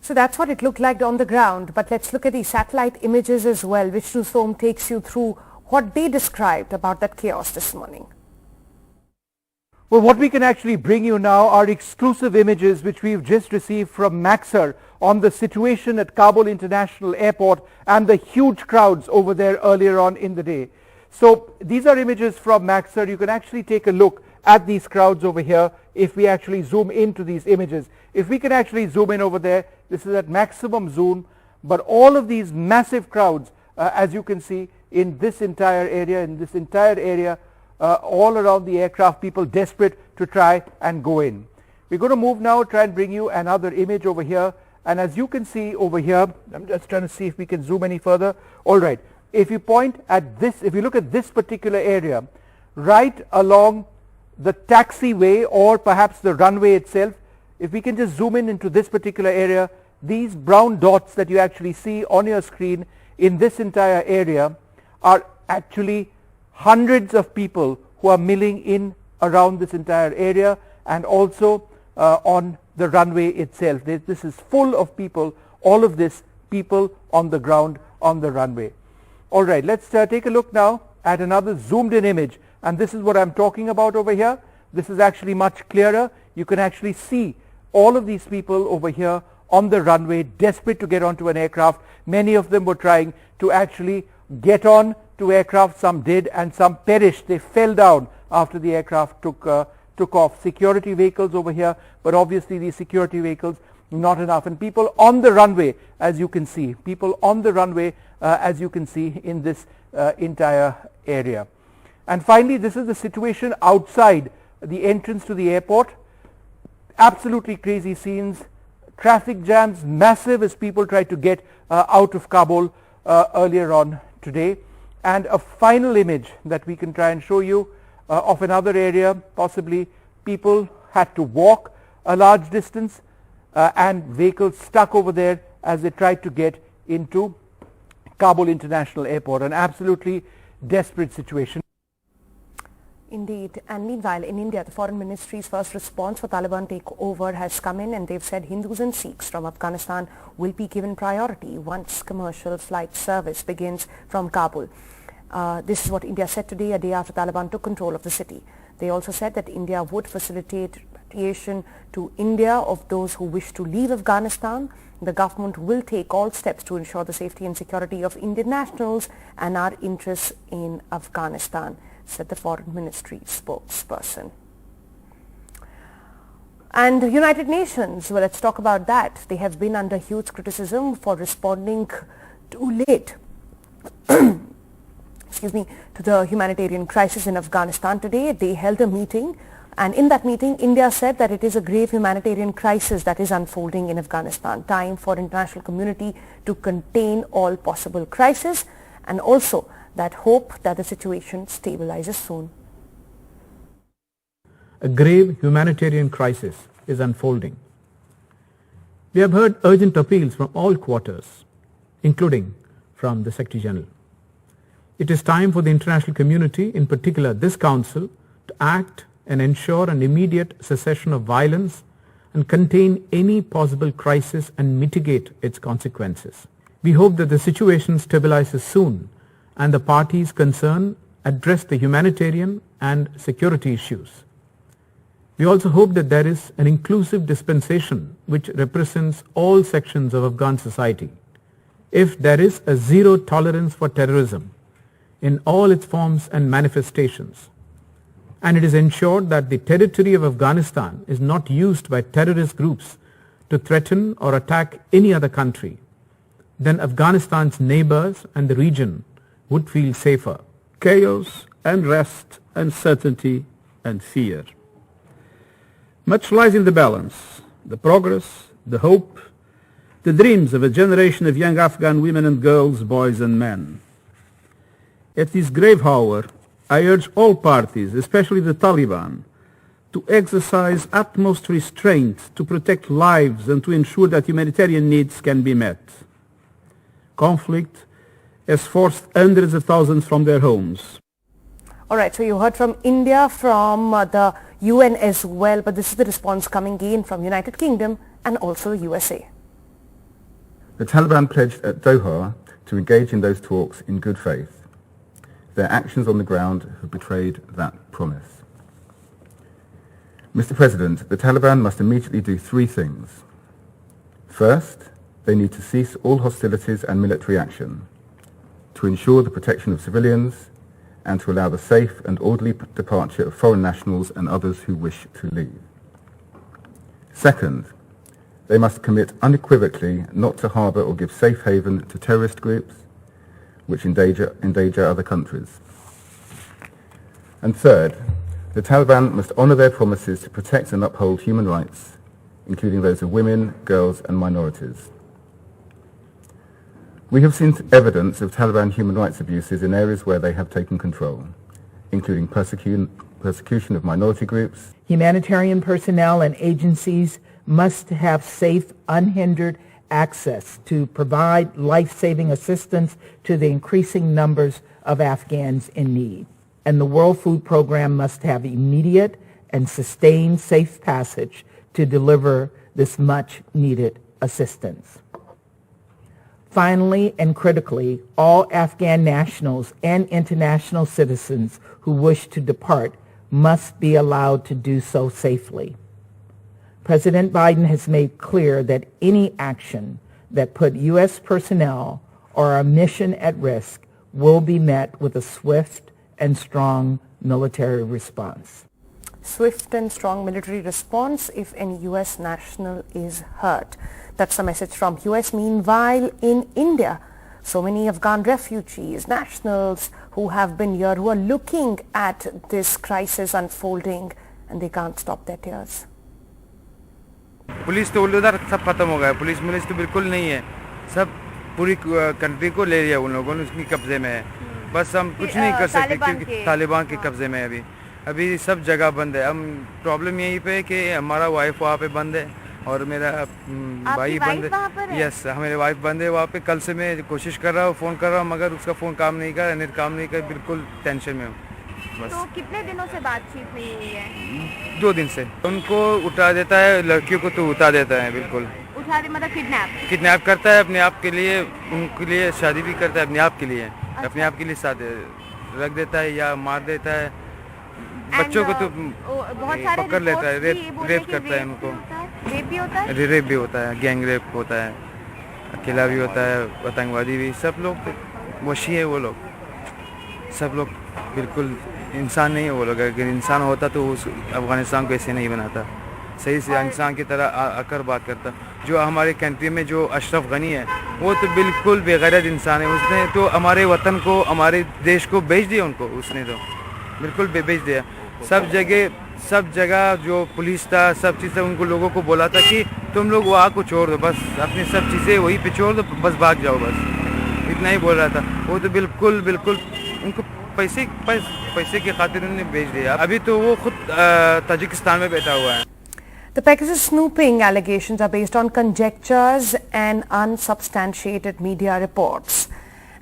So that's what it looked like on the ground, but let's look at the satellite images as well. Vishnu Som takes you through what they described about that chaos this morning. Well, what we can actually bring you now are exclusive images which we've just received from Maxar on the situation at Kabul International Airport and the huge crowds over there earlier on in the day. So these are images from Maxar. You can actually take a look at these crowds over here if we actually zoom into these images. If we can actually zoom in over there, this is at maximum zoom, but all of these massive crowds, as you can see in this entire area, all around the aircraft, people desperate to try and go in. We're going to move now, try and bring you another image over here, and as you can see over here, I'm just trying to see if we can zoom any further. All right, if you point at this, if you look at this particular area, right along the taxiway or perhaps the runway itself, if we can just zoom in into this particular area, these brown dots that you actually see on your screen in this entire area are actually hundreds of people who are milling in around this entire area and also on the runway itself. This is full of people, all of this people on the ground on the runway. All right, let's take a look now at another zoomed in image, and this is what I'm talking about over here. This is actually much clearer. You can actually see all of these people over here on the runway desperate to get onto an aircraft. Many of them were trying to actually get on to aircraft. Some did and some perished. They fell down after the aircraft took off. Security vehicles over here, but obviously these security vehicles not enough, and people on the runway, as you can see, as you can see in this entire area. And finally, this is the situation outside the entrance to the airport. Absolutely crazy scenes, traffic jams massive as people try to get out of Kabul earlier on today. And a final image that we can try and show you of another area. Possibly people had to walk a large distance and vehicles stuck over there as they tried to get into Kabul International Airport. An absolutely desperate situation. Indeed. And meanwhile, in India, the Foreign Ministry's first response for Taliban takeover has come in, and they've said Hindus and Sikhs from Afghanistan will be given priority once commercial flight service begins from Kabul. This is what India said today, a day after Taliban took control of the city. They also said that India would facilitate repatriation to India of those who wish to leave Afghanistan. The government will take all steps to ensure the safety and security of Indian nationals and our interests in Afghanistan, said the Foreign Ministry spokesperson. And the United Nations, well, let's talk about that. They have been under huge criticism for responding too late to the humanitarian crisis in Afghanistan. Today they held a meeting, and in that meeting India said that it is a grave humanitarian crisis that is unfolding in Afghanistan. Time for international community to contain all possible crises, and also that hope that the situation stabilizes soon. A grave humanitarian crisis is unfolding. We have heard urgent appeals from all quarters, including from the Secretary General. It is time for the international community, in particular this Council, to act and ensure an immediate cessation of violence and contain any possible crisis and mitigate its consequences. We hope that the situation stabilizes soon and the parties concerned address the humanitarian and security issues. We also hope that there is an inclusive dispensation which represents all sections of Afghan society. If there is a zero tolerance for terrorism in all its forms and manifestations, and it is ensured that the territory of Afghanistan is not used by terrorist groups to threaten or attack any other country, then Afghanistan's neighbors and the region would feel safer. Chaos, unrest, uncertainty and fear. Much lies in the balance: the progress, the hope, the dreams of a generation of young Afghan women and girls, boys and men. At this grave hour, I urge all parties, especially the Taliban, to exercise utmost restraint to protect lives and to ensure that humanitarian needs can be met. Conflict has forced hundreds of thousands from their homes. All right, so you heard from India, from the UN as well, but this is the response coming in from United Kingdom and also USA. The Taliban pledged at Doha to engage in those talks in good faith. Their actions on the ground have betrayed that promise. Mr. President, the Taliban must immediately do three things. First, they need to cease all hostilities and military action, to ensure the protection of civilians, and to allow the safe and orderly departure of foreign nationals and others who wish to leave. Second, they must commit unequivocally not to harbour or give safe haven to terrorist groups which endanger other countries. And third, the Taliban must honour their promises to protect and uphold human rights, including those of women, girls and minorities. We have seen evidence of Taliban human rights abuses in areas where they have taken control, including persecution of minority groups. Humanitarian personnel and agencies must have safe, unhindered access to provide life-saving assistance to the increasing numbers of Afghans in need. And the World Food Program must have immediate and sustained safe passage to deliver this much-needed assistance. Finally and critically, all Afghan nationals and international citizens who wish to depart must be allowed to do so safely. President Biden has made clear that any action that put U.S. personnel or our mission at risk will be met with a swift and strong military response. Swift and strong military response if any U.S. national is hurt. That's the message from U.S. Meanwhile, in India, so many Afghan refugees, nationals who have been here, who are looking at this crisis unfolding, and they can't stop their tears. Police तो उधर सब खत्म हो गया, police मुलिस तो बिल्कुल नहीं है, सब पूरी कंट्री को ले लिया उन लोगों ने, उसकी कब्जे में है, बस हम कुछ नहीं कर सकते क्योंकि तालिबान के कब्जे में है अभी सब जगह बंद है। हम प्रॉब्लम यहीं पे है कि हमारा वाइफ वहाँ पे बंद है और मेरा भाई बंद है। यस, हमारे वाइफ बंद है वहाँ पे। कल से मैं कोशिश कर रहा हूँ, फ़ोन कर रहा हूँ, मगर उसका फ़ोन काम नहीं कर, नेट काम नहीं कर, बिल्कुल टेंशन में हूँ बस। तो कितने दिनों से बातचीत नहीं हुई है? 2 दिन से। उनको उठा देता है, लड़कियों को तो उठा देता है, बिल्कुल उठा दे मतलब किडनैप करता है अपने आप के लिए, उनके लिए शादी भी करता है अपने आप के लिए, अपने आप के लिए साथ रख देता है या मार देता है। बच्चों को तो पकड़ लेता है, रेप करता है उनको। रेप भी होता है, गैंग रेप होता है, अकेला भी होता है, आतंकवादी भी, सब लोग वशी है वो लोग, सब लोग बिल्कुल इंसान नहीं है वो लोग। अगर इंसान होता तो उस अफगानिस्तान को ऐसे नहीं बनाता, सही से इंसान की तरह आकर बात करता। जो हमारे कंट्री में जो अशरफ गनी है वो तो बिल्कुल बेगैरत इंसान है, उसने तो हमारे वतन को, हमारे देश को बेच दिया उनको, उसने तो बिल्कुल बेच दिया। सब जगह जो पुलिस था, सब चीज़ें उनको लोगों को बोला था कि तुम लोग वहाँ को छोड़ दो, बस अपनी सब चीज़ें वहीं पे छोड़ दो, बस भाग जाओ, बस इतना ही बोल रहा था। वो तो बिल्कुल उनको पैसे की खातिर उन्होंने बेच दिया। अभी तो वो खुद ताजिकिस्तान में बैठा हुआ है। The Pegasus snooping allegations are based on conjectures and unsubstantiated media reports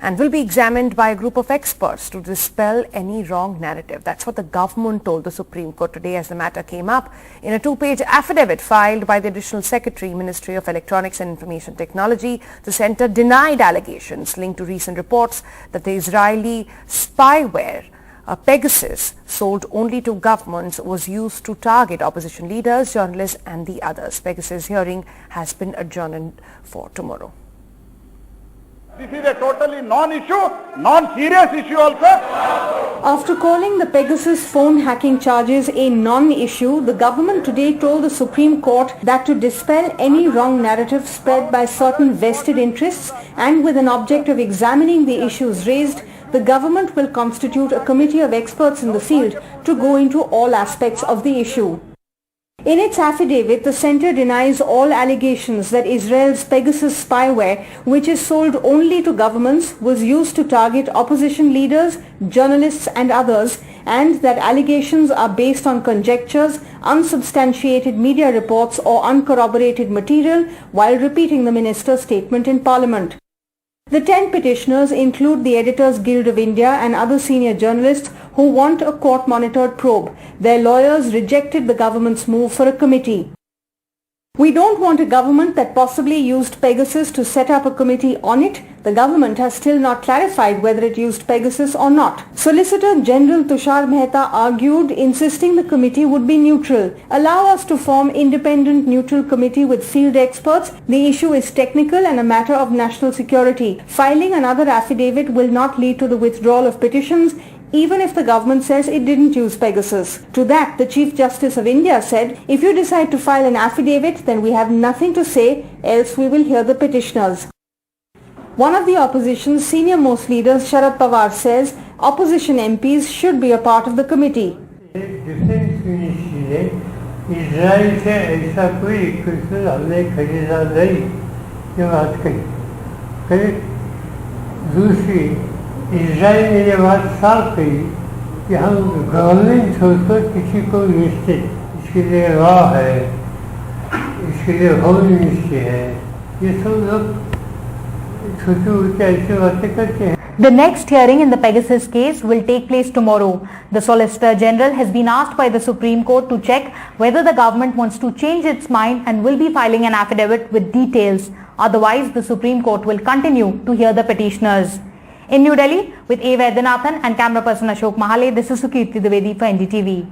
and will be examined by a group of experts to dispel any wrong narrative. That's what the government told the Supreme Court today as the matter came up in a 2-page affidavit filed by the Additional Secretary, Ministry of Electronics and Information Technology. The centre denied allegations linked to recent reports that the Israeli spyware Pegasus, sold only to governments, was used to target opposition leaders, journalists and the others. Pegasus hearing has been adjourned for tomorrow. This is a totally non-issue, non-serious issue also. After calling the Pegasus phone hacking charges a non-issue, the government today told the Supreme Court that to dispel any wrong narrative spread by certain vested interests and with an object of examining the issues raised, the government will constitute a committee of experts in the field to go into all aspects of the issue. In its affidavit, the centre denies all allegations that Israel's Pegasus spyware, which is sold only to governments, was used to target opposition leaders, journalists and others, and that allegations are based on conjectures, unsubstantiated media reports or uncorroborated material, while repeating the minister's statement in Parliament. The 10 petitioners include the Editors Guild of India and other senior journalists who want a court-monitored probe. Their lawyers rejected the government's move for a committee. We don't want a government that possibly used Pegasus to set up a committee on it. The government has still not clarified whether it used Pegasus or not. Solicitor General Tushar Mehta argued, insisting the committee would be neutral. Allow us to form independent neutral committee with field experts. The issue is technical and a matter of national security. Filing another affidavit will not lead to the withdrawal of petitions, even if the government says it didn't use Pegasus. To that, the Chief Justice of India said, if you decide to file an affidavit, then we have nothing to say, else we will hear the petitioners. One of the opposition's senior-most leaders, Sharad Pawar, says opposition MPs should be a part of the committee. Defence ministry ने Israel से ऐसा कोई equipment हमने खरीदा नहीं, ये बात कही। फिर दूसरी, इजराइल ने ये बात साफ कही कि हम गवर्नमेंट छोड़कर किसी को भेजते, इसके लिए लॉ है, इसके लिए होम मिनिस्ट्री है, ये सब लोग छोटे उनके ऐसे बातें करते हैं। The next hearing in the Pegasus case will take place tomorrow. The Solicitor General has been asked by the Supreme Court to check whether the government wants to change its mind and will be filing an affidavit with details. Otherwise, the Supreme Court will continue to hear the petitioners. In New Delhi, with A. Vaidyanathan and camera person Ashok Mahale, this is Sukirti Dwivedi for NDTV.